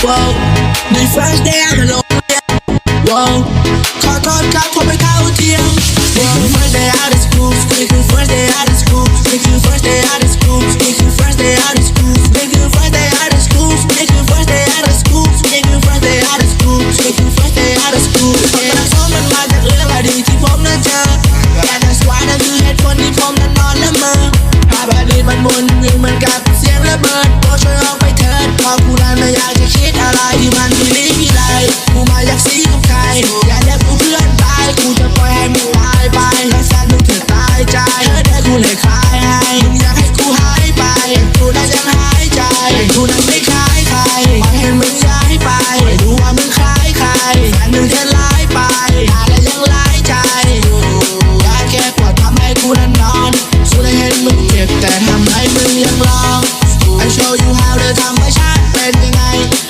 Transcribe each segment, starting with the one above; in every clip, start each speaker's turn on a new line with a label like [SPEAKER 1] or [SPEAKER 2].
[SPEAKER 1] wow the first day I'm alone wow ขอโทษครับผมไม่เข้าเทียม wow first day out of school นี่คือ first day out of school นี่คือ first day out of school นี่คือ first day out of school นี่คือ first day out of school นี่คือ first day out of school นี่คือ first day out of school นี่คือ first day out of school ผมกำลังซ้อมมันมาจากเรื่องอดีตที่ผมนั้นเจอแต่that's why นั่นคือเหตุผลที่ผมนั้นนอนละเมอภาพอดีตมันหมุนเวียนเหมือนกับเสียงระเบิดโปรดช่วยออกไปเถิดเพราะกูนั้นไม่อยากจะคิดอะไรที่มันมีลี้มีไรกูมาอยากซีกับใครอย่าเรียกกูเพื่อนตายกูจะปล่อยให้มึงตายไปและแสนมึงถึงตายใจเธอได้กูเลยคลายให้มึงอยากให้กูหายไปกูนั้นยังหายใจกูนั้นไม่คล้ายใครปล่อยให้มึงย้ายไปไม่รู้ว่ามึงคล้ายใครแฟนมึงแค่ร้ายไปอะไรยังร้ายใจอยากแค่ปวดทำให้กูนั้นนอนสู้ได้เห็นมึงเจ็บแต่ทำไมมึงยังร้อง I show you how ธรรมชาติเป็นยังไง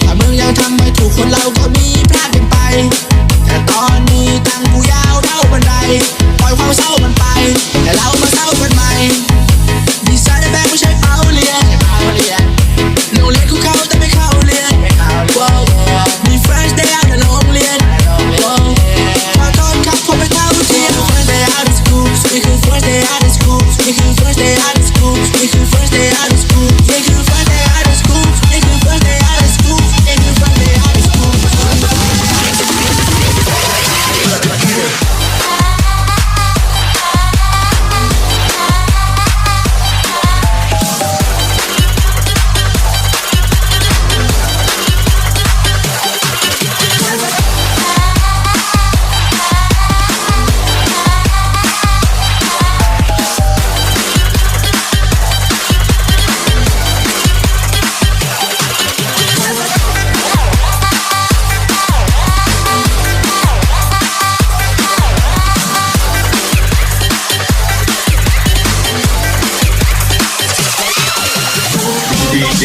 [SPEAKER 1] ถ้ามึงยังทำไม่ถูกคนเราก็มีพลาดกันไปแต่ตอนนี้ตั้งกูยาวเท่าบันไดปล่อยความเศร้ามันไปแต่เรามาเศร้ากันใหม่ดีไซน์ในแบงค์ไม่ใช่เป้าเรียนโรงเรียนกูเข้าแต่ไม่เข้าเรียนมี first day out ในโรงเรียนขอโทษครับผมไม่เข้าเทียม first day out of school นี่คือ first day out of school นี่คือ first day out of school นี่คือ first day out of school นี่คือ first day out of school นี่คือ first day out of school นี่คือ first day out of school DJ